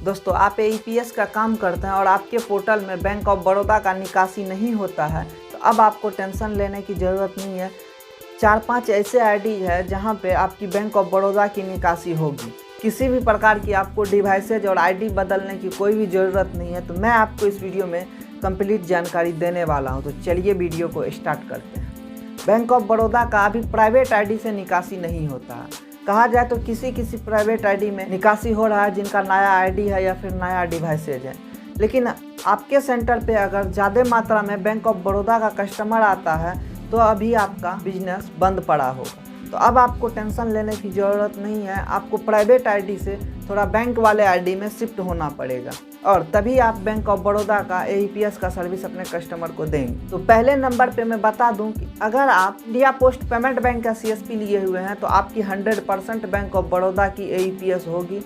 दोस्तों, आप एईपीएस का काम करते हैं और आपके पोर्टल में बैंक ऑफ बड़ौदा का निकासी नहीं होता है तो अब आपको टेंशन लेने की ज़रूरत नहीं है। 4-5 ऐसे आईडी है जहां पे आपकी बैंक ऑफ बड़ौदा की निकासी होगी। किसी भी प्रकार की आपको डिवाइसेज और आईडी बदलने की कोई भी ज़रूरत नहीं है। तो मैं आपको इस वीडियो में कंप्लीट जानकारी देने वाला हूं। तो चलिए वीडियो को स्टार्ट करते हैं। बैंक ऑफ बड़ौदा का अभी प्राइवेट आईडी से निकासी नहीं होता है। कहा जाए तो किसी प्राइवेट आईडी में निकासी हो रहा है जिनका नया आईडी है या फिर नया डिवाइसेज है। लेकिन आपके सेंटर पे अगर ज़्यादा मात्रा में बैंक ऑफ बड़ौदा का कस्टमर आता है तो अभी आपका बिजनेस बंद पड़ा होगा। तो अब आपको टेंशन लेने की ज़रूरत नहीं है। आपको प्राइवेट आईडी से थोड़ा बैंक वाले आईडी में शिफ्ट होना पड़ेगा और तभी आप बैंक ऑफ बड़ौदा का एईपीएस का सर्विस अपने कस्टमर को देंगे। तो पहले नंबर पे मैं बता दूं कि अगर आप इंडिया पोस्ट पेमेंट बैंक का सीएसपी लिए हुए हैं तो आपकी 100% बैंक ऑफ बड़ौदा की एईपीएस होगी,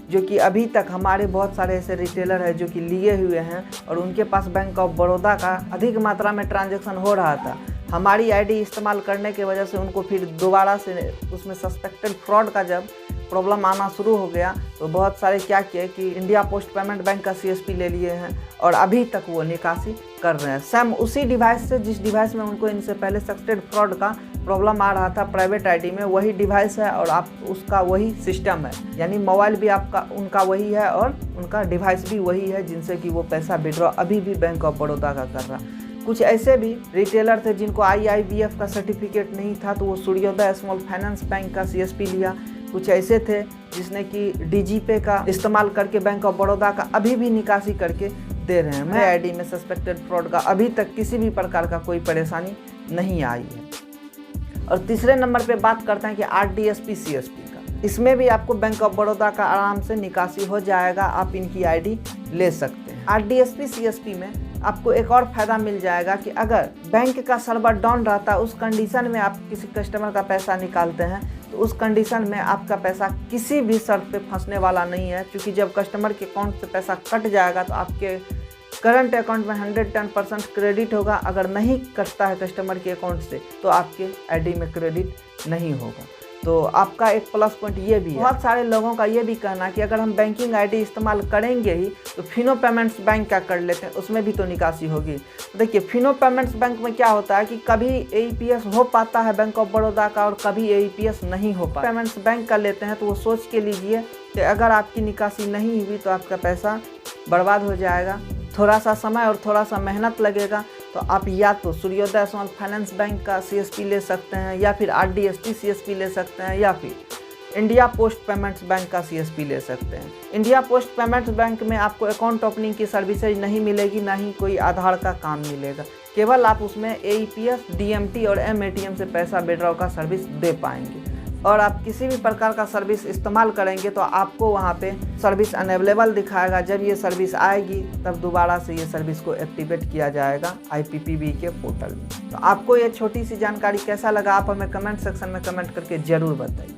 जो कि अभी तक हमारे बहुत सारे ऐसे रिटेलर हैं जो कि लिए हुए हैं और उनके पास बैंक ऑफ बड़ौदा का अधिक मात्रा में ट्रांजैक्शन हो रहा था। हमारी आईडी इस्तेमाल करने की वजह से उनको फिर दोबारा से उसमें सस्पेक्टेड फ्रॉड का जब प्रॉब्लम आना शुरू हो गया तो बहुत सारे क्या किए कि इंडिया पोस्ट पेमेंट बैंक का सीएसपी ले लिए हैं और अभी तक वो निकासी कर रहे हैं। सेम उसी डिवाइस से जिस डिवाइस में उनको इनसे पहले सस्पेक्टेड फ्रॉड का प्रॉब्लम आ रहा था प्राइवेट आईडी में, वही डिवाइस है और आप उसका वही सिस्टम है, यानी मोबाइल भी आपका उनका वही है और उनका डिवाइस भी वही है जिनसे कि वो पैसा विड्रॉ अभी भी बैंक ऑफ बड़ौदा का कर रहा है। कुछ ऐसे भी रिटेलर थे जिनको आईआईबीएफ का सर्टिफिकेट नहीं था तो वो सूर्योदय स्मॉल फाइनेंस बैंक का सीएसपी लिया। कुछ ऐसे थे जिसने कि डीजीपे का इस्तेमाल करके बैंक ऑफ बड़ौदा का अभी भी निकासी करके दे रहे हैं। मेरे आईडी में सस्पेक्टेड फ्रॉड का अभी तक किसी भी प्रकार का कोई परेशानी नहीं आई है। और तीसरे नंबर पे बात करते हैं कि आरडीएसपी सीएसपी का। इसमें भी आपको बैंक ऑफ बड़ौदा का आराम से निकासी हो जाएगा, आप इनकी आईडी ले सकते हैं। आरडीएसपी सीएसपी में आपको एक और फ़ायदा मिल जाएगा कि अगर बैंक का सर्वर डाउन रहता है उस कंडीशन में आप किसी कस्टमर का पैसा निकालते हैं तो उस कंडीशन में आपका पैसा किसी भी शर्त पे फंसने वाला नहीं है, क्योंकि जब कस्टमर के अकाउंट से पैसा कट जाएगा तो आपके करंट अकाउंट में 110% क्रेडिट होगा। अगर नहीं कटता है कस्टमर के अकाउंट से तो आपके आईडी में क्रेडिट नहीं होगा। तो आपका एक प्लस पॉइंट ये भी है। बहुत सारे लोगों का ये भी कहना कि अगर हम बैंकिंग आईडी इस्तेमाल करेंगे ही तो फिनो पेमेंट्स बैंक का कर लेते हैं, उसमें भी तो निकासी होगी। तो देखिए, फिनो पेमेंट्स बैंक में क्या होता है कि कभी एईपीएस हो पाता है बैंक ऑफ बड़ौदा का और कभी एईपीएस नहीं हो पाता। पेमेंट्स बैंक का लेते हैं तो वो सोच के लीजिए कि अगर आपकी निकासी नहीं हुई तो आपका पैसा बर्बाद हो जाएगा, थोड़ा सा समय और थोड़ा सा मेहनत लगेगा। तो आप या तो सूर्योदय स्मॉल फाइनेंस बैंक का सीएसपी ले सकते हैं या फिर आरडीएसपी सीएसपी ले सकते हैं या फिर इंडिया पोस्ट पेमेंट्स बैंक का सीएसपी ले सकते हैं। इंडिया पोस्ट पेमेंट्स बैंक में आपको अकाउंट ओपनिंग की सर्विसेज नहीं मिलेगी, ना ही कोई आधार का काम मिलेगा। केवल आप उसमें एईपीएस, डीएमटी और एमएटीएम से पैसा विड्रॉ का सर्विस दे पाएंगे। और आप किसी भी प्रकार का सर्विस इस्तेमाल करेंगे तो आपको वहाँ पे सर्विस अनअवेलेबल दिखाएगा। जब ये सर्विस आएगी तब दोबारा से ये सर्विस को एक्टिवेट किया जाएगा आईपीपीबी के पोर्टल में। तो आपको ये छोटी सी जानकारी कैसा लगा आप हमें कमेंट सेक्शन में कमेंट करके ज़रूर बताइए।